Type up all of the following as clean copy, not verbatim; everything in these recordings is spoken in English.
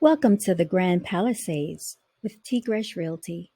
Welcome to the Grand Palisades with Tigresh Realty.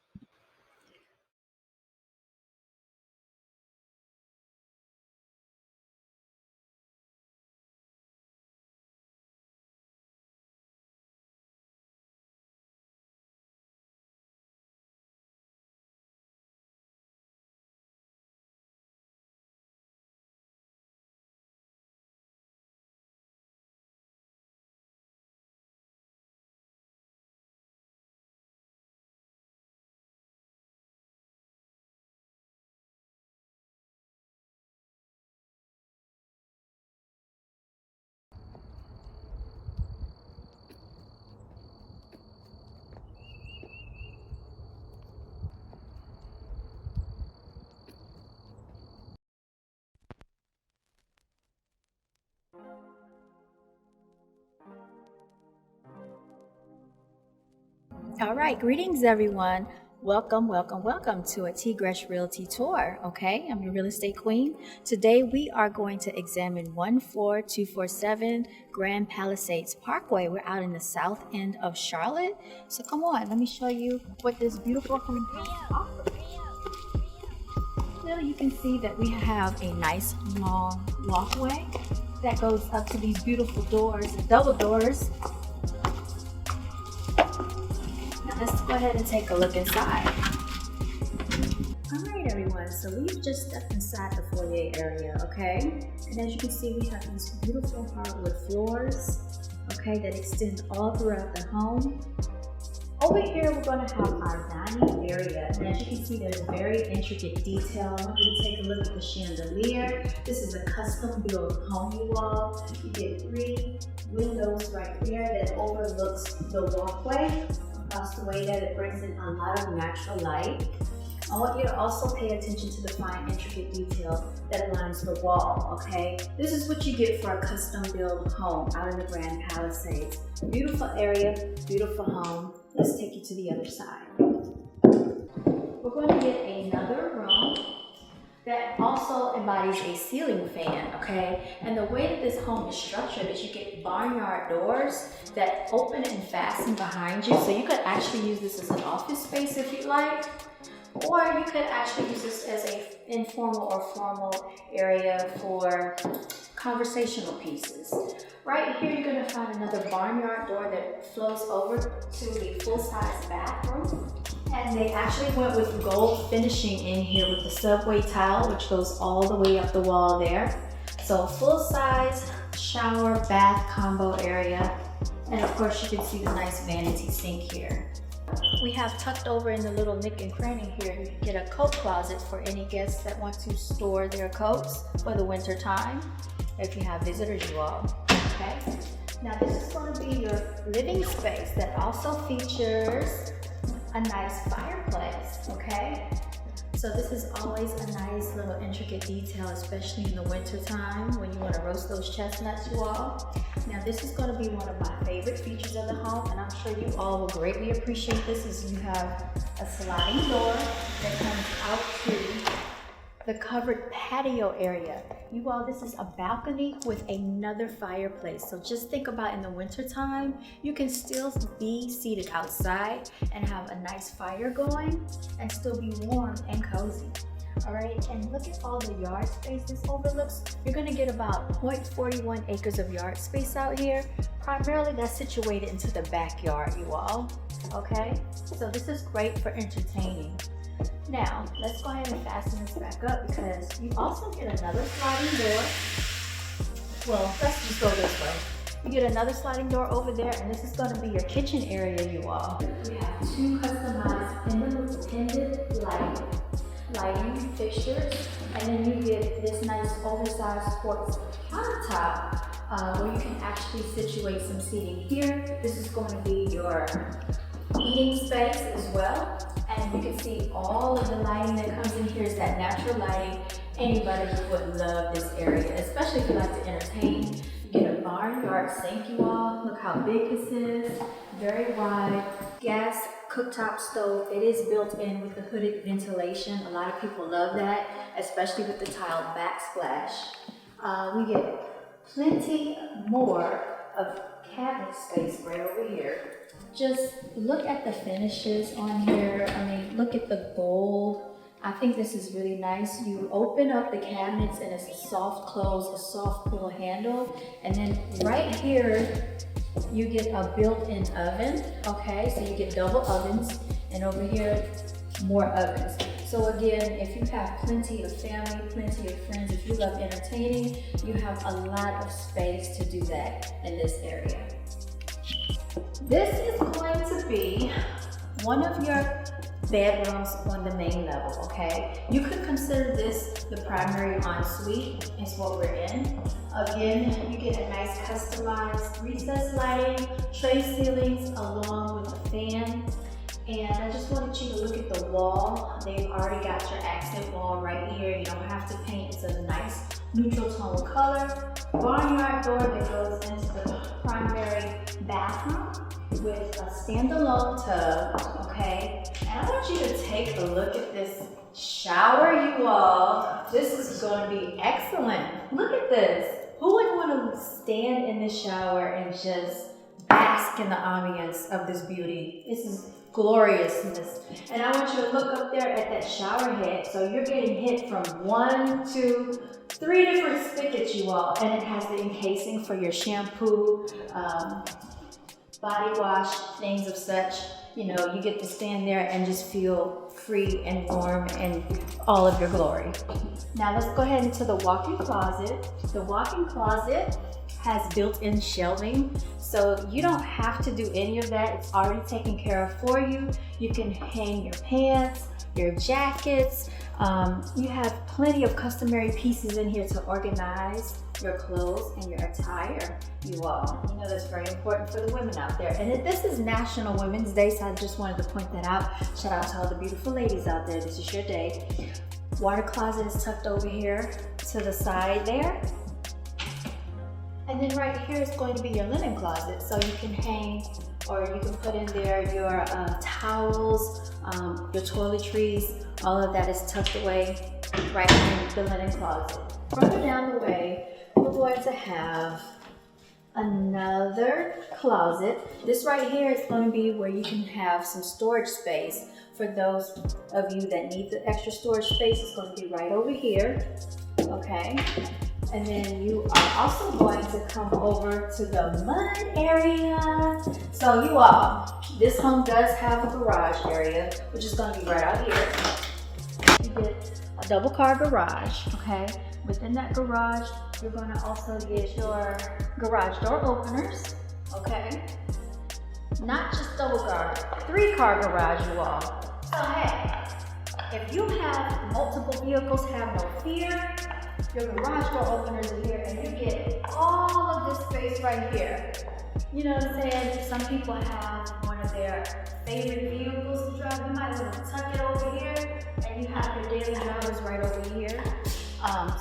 All right, greetings everyone. Welcome to a Tigresh Realty tour. Okay, I'm your real estate queen. Today we are going to examine 14247 Grand Palisades Parkway. We're out in the south end of Charlotte. So come on, let me show you what this beautiful home has to offer. So you can see that we have a nice long walkway that goes up to these beautiful doors, double doors. Let's go ahead and take a look inside. All right, everyone, so we've just stepped inside the foyer area, okay? And as you can see, we have these beautiful hardwood floors, okay, that extend all throughout the home. Over here, we're going to have our dining area, and as you can see, there's very intricate detail. I want you to take a look at the chandelier. This is a custom-built home, you all. You get 3 windows right there that overlooks the walkway. Across the way that it brings in a lot of natural light. I want you to also pay attention to the fine intricate detail that aligns the wall, okay? This is what you get for a custom built home out in the Grand Palisades. Beautiful area, beautiful home. Let's take you to the other side. We're going to get another room that also embodies a ceiling fan, okay? And the way that this home is structured is you get barnyard doors that open and fasten behind you. So you could actually use this as an office space if you like, or you could actually use this as an informal or formal area for conversational pieces. Right here, you're gonna find another barnyard door that flows over to the full-size bathroom. And they actually went with gold finishing in here with the subway tile, which goes all the way up the wall there. So full-size shower bath combo area. And of course you can see the nice vanity sink here. We have tucked over in the little nook and cranny here, you can get a coat closet for any guests that want to store their coats for the winter time. If you have visitors, you all, okay? Now this is going to be your living space that also features a nice fireplace, okay? So this is always a nice little intricate detail, especially in the winter time when you want to roast those chestnuts, you all. Now this is going to be one of my favorite features of the home, and I'm sure you all will greatly appreciate this, is you have a sliding door that comes out to the covered patio area. You all, this is a balcony with another fireplace. So just think about in the winter time, you can still be seated outside and have a nice fire going and still be warm and cozy. All right, and look at all the yard space this overlooks. You're gonna get about 0.41 acres of yard space out here. Primarily that's situated into the backyard, you all, okay? So this is great for entertaining. Now, let's go ahead and fasten this back up because you also get another sliding door. Well, let's just go this way. You get another sliding door over there, and this is going to be your kitchen area, you all. We have 2 customized independent lighting fixtures, and then you get this nice oversized quartz countertop where you can actually situate some seating here. This is going to be your eating space as well. And you can see all of the lighting that comes in here is that natural lighting. Anybody would love this area, especially if you like to entertain. You get a barnyard sink, you all. Look how big this is. Very wide. Gas cooktop stove. It is built in with the hooded ventilation. A lot of people love that, especially with the tile backsplash. We get plenty more of cabinet space right over here. Just look at the finishes on here. I mean, look at the gold. I think this is really nice. You open up the cabinets and it's a soft close, a soft pull handle. And then right here, you get a built-in oven, okay? So you get double ovens, and over here, more ovens. So again, if you have plenty of family, plenty of friends, if you love entertaining, you have a lot of space to do that in this area. This is going to be one of your bedrooms on the main level, okay? You could consider this the primary ensuite, is what we're in. Again, you get a nice customized recessed lighting, tray ceilings along with a fan. And I just wanted you to look at the wall. They've already got your accent wall right here. You don't have to paint. It's a nice neutral tone color. Barnyard door that goes into the primary bathroom with a standalone tub, okay? And I want you to take a look at this shower, you all. This is going to be excellent. Look at this. Who would want to stand in the shower and just bask in the ambience of this beauty? This is gloriousness. And I want you to look up there at that shower head. So you're getting hit from 1, 2, 3 different spigots, you all. And it has the encasing for your shampoo, body wash, things of such. You know, you get to stand there and just feel free and warm and all of your glory. Now let's go ahead into the walk-in closet. The walk-in closet has built-in shelving, so you don't have to do any of that. It's already taken care of for you. You can hang your pants, your jackets. You have plenty of customary pieces in here to organize your clothes and your attire, you all. You know that's very important for the women out there. And this is National Women's Day, so I just wanted to point that out. Shout out to all the beautiful ladies out there. This is your day. Water closet is tucked over here to the side there. And then right here is going to be your linen closet. So you can hang, or you can put in there your towels, your toiletries. All of that is tucked away right in the linen closet. Further down the way, we're going to have another closet. This right here is going to be where you can have some storage space. For those of you that need the extra storage space, it's going to be right over here, okay? And then you are also going to come over to the mud area. So you all, this home does have a garage area, which is going to be right out here. You get a double car garage, okay? Within that garage, you're going to also get your garage door openers, okay? Not just double car, 3-car garage, you all. So hey, if you have multiple vehicles, have no fear. Your garage door openers are here, and you get all of this space right here. You know what I'm saying? Some people have one of their favorite vehicles to drive. You might want to tuck it over here, and you have your daily drivers right over here.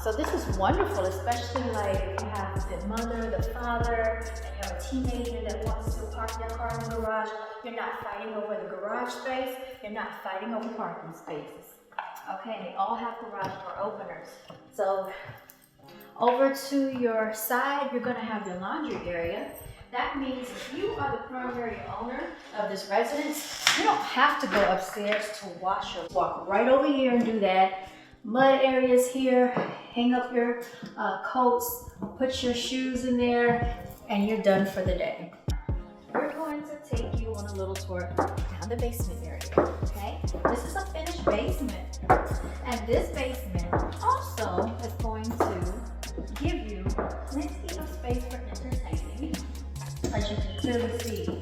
So this is wonderful, especially like if you have the mother, the father, and you have a teenager that wants to park their car in the garage. You're not fighting over the garage space. You're not fighting over parking spaces. Okay, they all have garage door openers. So over to your side, you're gonna have your laundry area. That means if you are the primary owner of this residence, you don't have to go upstairs to wash or walk right over here and do that. Mud areas here, hang up your coats, put your shoes in there, and you're done for the day. We're going to take you on a little tour down the basement area, okay? This is a finished basement. And this basement also is going to give you plenty of space for entertaining. As you can clearly see,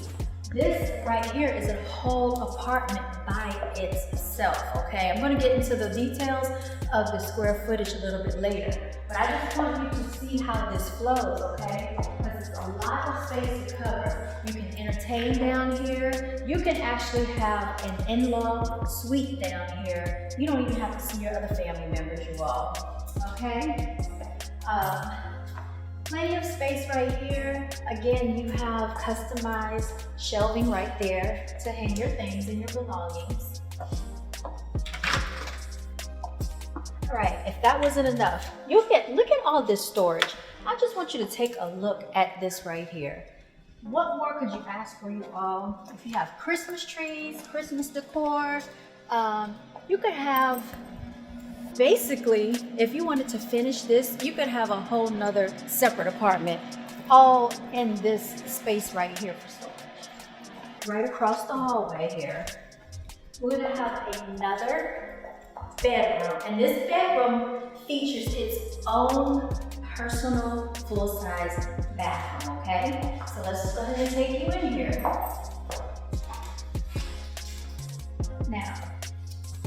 this right here is a whole apartment by itself, okay? I'm gonna get into the details of the square footage a little bit later, but I just want you to see how this flows, okay? Because it's a lot of space to cover. You can entertain down here. You can actually have an in-law suite down here. You don't even have to see your other family members, you all, okay? Plenty of space right here. Again, you have customized shelving right there to hang your things and your belongings. All right, if that wasn't enough, look at all this storage. I just want you to take a look at this right here. What more could you ask for, you all? If you have Christmas trees, Christmas decor, you could have, basically, if you wanted to finish this, you could have a whole nother separate apartment all in this space right here for storage. Right across the hallway here, we're gonna have another bedroom, and this bedroom features its own personal full-size bathroom, okay? So let's just go ahead and take you in here. Now,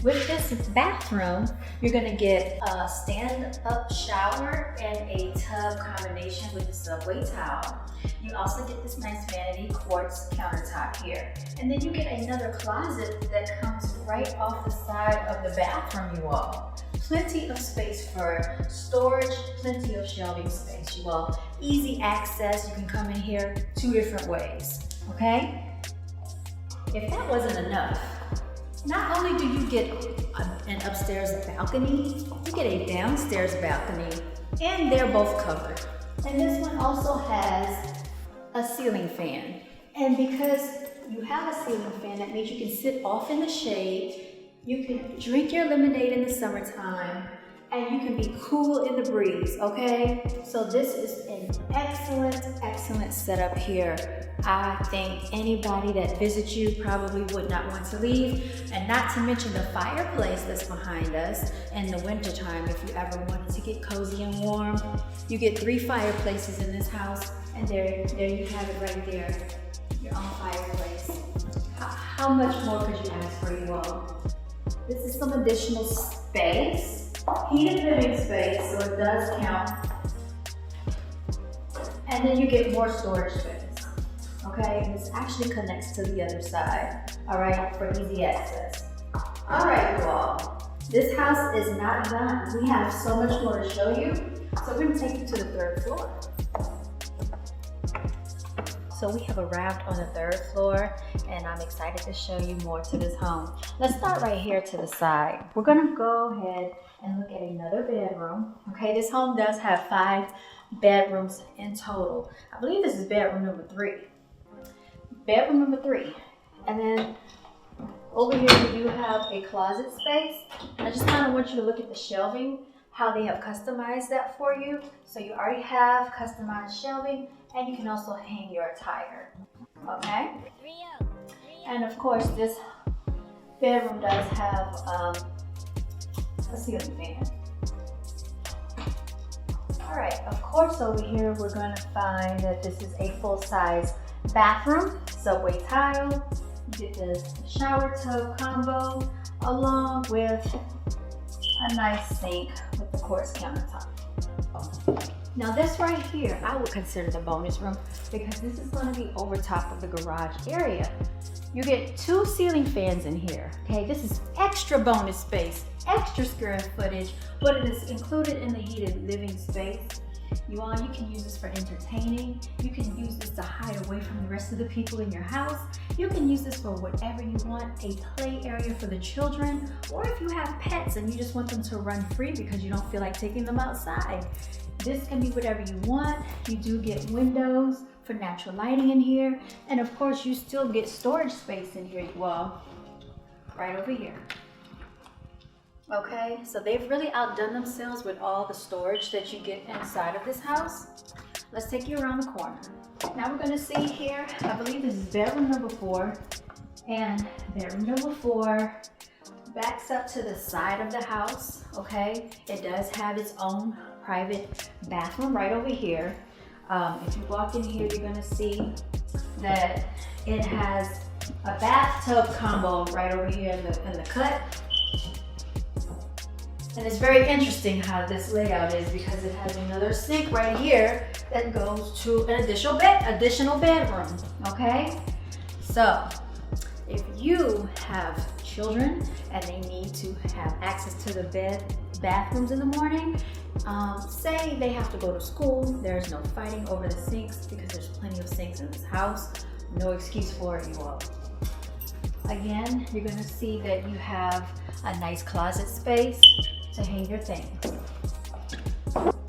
with this bathroom, you're gonna get a stand-up shower and a tub combination with the subway towel. You also get this nice vanity quartz countertop here. And then you get another closet that comes right off the side of the bathroom, you all. Plenty of space for storage, plenty of shelving space, you all. Easy access, you can come in here 2 different ways, okay? If that wasn't enough, not only do you get an upstairs balcony, you get a downstairs balcony, and they're both covered. And this one also has a ceiling fan. And because you have a ceiling fan, that means you can sit off in the shade, you can drink your lemonade in the summertime, and you can be cool in the breeze, okay? So this is an excellent, excellent setup here. I think anybody that visits you probably would not want to leave, and not to mention the fireplace that's behind us in the wintertime. If you ever wanted to get cozy and warm, you get 3 fireplaces in this house, and there you have it right there, your own fireplace. How much more could you ask for, you all? This is some additional space, heated living space, so it does count. And then you get more storage space, okay? And this actually connects to the other side, all right, for easy access. All right, you all, this house is not done. We have so much more to show you, so we're gonna take you to the 3rd floor. So we have arrived on the 3rd floor, and I'm excited to show you more to this home. Let's start right here to the side. We're gonna go ahead and look at another bedroom. Okay, this home does have 5 bedrooms in total. I believe this is bedroom number 3. Bedroom number 3. And then over here we do have a closet space. And I just kind of want you to look at the shelving, how they have customized that for you. So you already have customized shelving, and you can also hang your attire, okay? And of course, this bedroom does have a ceiling fan. All right, of course, over here, we're gonna find that this is a full-size bathroom, subway tile. You get the shower tub combo, along with a nice sink with the quartz countertop. Now this right here, I would consider the bonus room because this is gonna be over top of the garage area. You get 2 ceiling fans in here, okay? This is extra bonus space, extra square footage, but it is included in the heated living space. You can use this for entertaining. You can use this to hide away from the rest of the people in your house. You can use this for whatever you want, a play area for the children, or if you have pets and you just want them to run free because you don't feel like taking them outside. This can be whatever you want. You do get windows for natural lighting in here. And of course, you still get storage space in here, you all, right over here. Okay, so they've really outdone themselves with all the storage that you get inside of this house. Let's take you around the corner. Now we're gonna see here, I believe this is bedroom number 4. And bedroom number 4 backs up to the side of the house, okay? It does have its own private bathroom right over here. If you walk in here, you're gonna see that it has a bathtub combo right over here in the cut. And it's very interesting how this layout is because it has another sink right here that goes to an additional bedroom, okay? So, if you have children and they need to have access to the bathrooms in the morning, say they have to go to school, there's no fighting over the sinks because there's plenty of sinks in this house. No excuse for it, you all. Again, you're gonna see that you have a nice closet space to hang your things.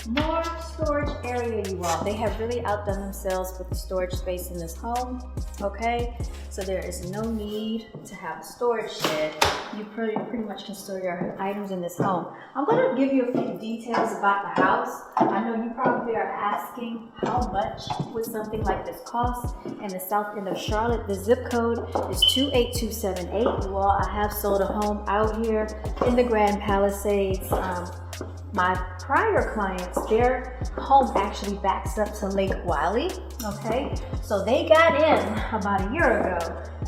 More storage area, you all. They have really outdone themselves with the storage space in this home, okay? So there is no need to have a storage shed. You pretty much can store your items in this home. I'm going to give you a few details about the house. I know you probably are asking how much would something like this cost. In the south end of Charlotte, the zip code is 28278. You all, I have sold a home out here in the Grand Palisades. My prior clients, their home actually backs up to Lake Wylie, okay? So they got in about a year ago,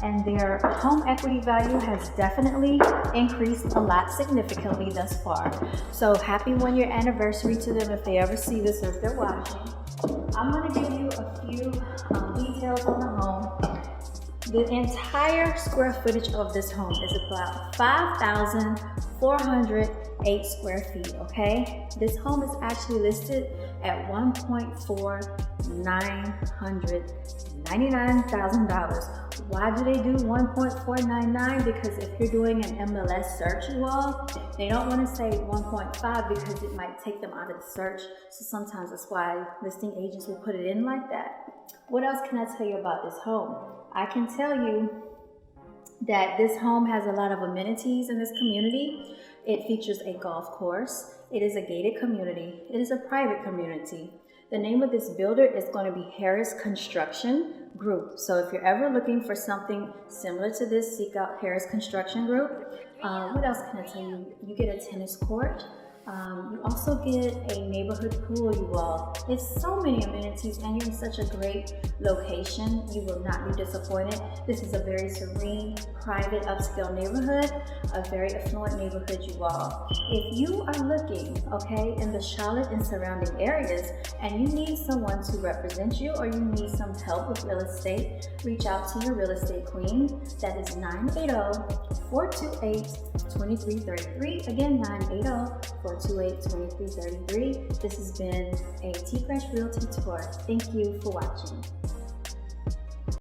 and their home equity value has definitely increased a lot significantly thus far. So happy 1-year anniversary to them if they ever see this or if they're watching. I'm gonna give you a few details on the home. The entire square footage of this home is about 5,408 square feet, okay? This home is actually listed at $1,499,000. Why do they do 1.499? Because if you're doing an MLS search, you all, they don't want to say 1.5 because it might take them out of the search. So sometimes that's why listing agents will put it in like that. What else can I tell you about this home? I can tell you that this home has a lot of amenities in this community. It features a golf course. It is a gated community. It is a private community. The name of this builder is going to be Harris Construction Group. So if you're ever looking for something similar to this, seek out Harris Construction Group. What else can I tell you? You get a tennis court. You also get a neighborhood pool, you all. It's so many amenities and you're in such a great location. You will not be disappointed. This is a very serene, private, upscale neighborhood, a very affluent neighborhood, you all. If you are looking, okay, in the Charlotte and surrounding areas and you need someone to represent you or you need some help with real estate, reach out to your real estate queen. That is 980-428-2333. Again, 980-428-2333. This has been a T-Crash Realty Tour. Thank you for watching.